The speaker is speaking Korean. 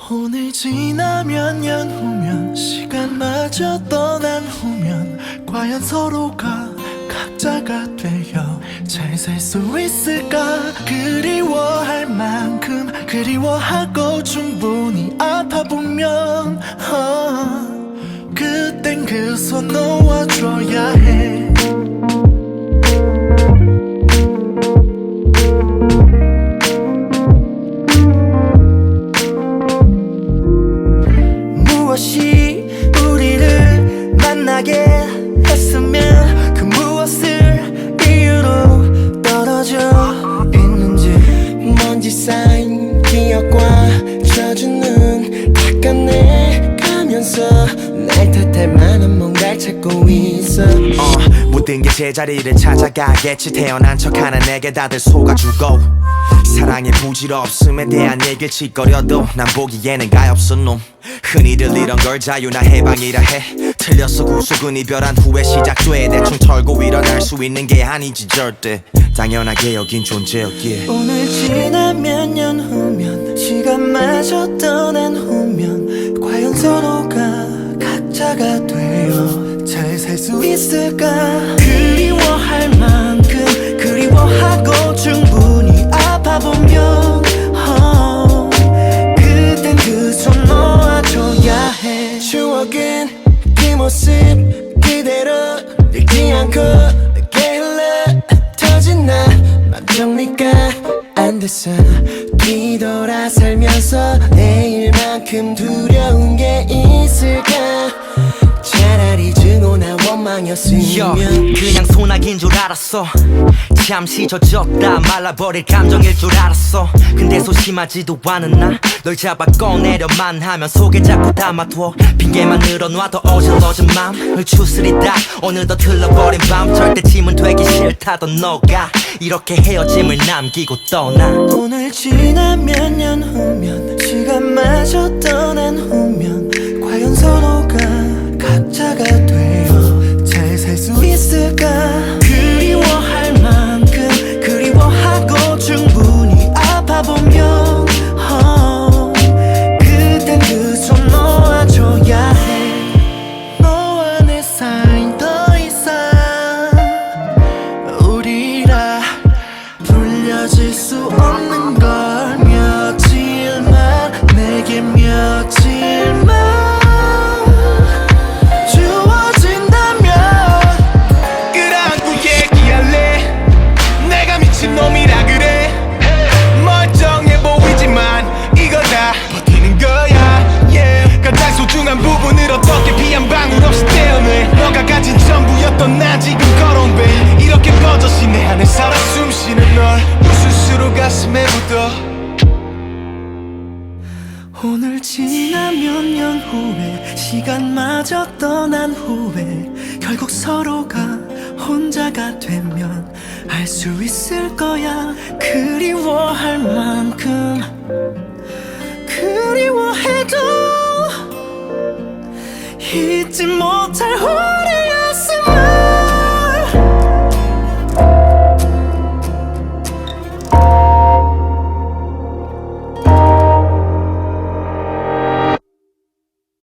오늘 지나면 년 후면 시간마저 떠난 후면 과연 서로가 각자가 되어 잘 살 수 있을까. 그리워할 만큼 그리워하고 충분히 아파보면 그땐 그 손 놓아줘야 해. 무엇이 우리를 만나게 했으면 그 무엇을 이유로 떨어져 있는지 먼지 쌓인 기억과 젖은 눈 닦아내가면서 날 탓할 만한 뭔가를 찾고 있어. 모든 게 제자리를 찾아가겠지. 태어난 척하는 내게 다들 속아주고 사랑의 부질없음에 대한 얘기를 짓거려도 난 보기에는 가엾은 놈. 흔히들 이런 걸 자유나 해방이라 해. 틀렸어 구속은 이별한 후에 시작돼. 대충 털고 일어날 수 있는 게 아니지 절대. 당연하게 여긴 존재였기에. 오늘 지나면 년 후면 시간마저 떠난 후면 과연 서로가 각자가 되어 잘 살 수 있을까. 그리워할 만큼 그리워하고 충분히 아파보면 그땐 그 손 놓아줘야 해. 추억은 그 모습 그대로 늙지 않고 내게 흘러 터진 나 맘 정리가 안 됐어. 뒤돌아 살면서 내일만큼 두려운 게 있을까. 차라리 증오나 원망이었으면 그냥 소나기인 줄 알았어. 잠시 젖었다 말라버릴 감정일 줄 알았어. 근데 소심하지도 않은 나 널 잡아 꺼내려만 하면 속에 자꾸 담아둬. 핑계만 늘어놔도 어질러진 맘을 추스리다 어느덧 흘러버린 밤. 절대 짐은 되기 싫다던 너가 이렇게 헤어짐을 남기고 떠나. 오늘 지나면 년 후면 시간마저 떠난 후면 과연 서로가 각자가 되어 잘 살 수 있을까. 그리워할 만큼 그리워하고 충분히 아파보면 그땐 그 손 놓아줘야 해. 너와 내 사이는 더 이상 우리라 불려질 수 없는 걸. 며칠만 내게 며칠만 놈이라 그래. 멀쩡해 보이지만 이거 다 버티는 거야. yeah. 가장 소중한 부분을 어떻게 비 한 방울 없이 떼어내. 너가 가진 전부였던 나 지금 걸어온 배 이렇게 버젓이 내 안에 살아 숨쉬는 널 무슨 수로 가슴에 묻어. 오늘 지나면 년 후에 시간마저 떠난 후에 결국 서로가 혼자가 되면 알 수 있을 거야. 그리워할 만큼 그리워해도 잊지 못할 후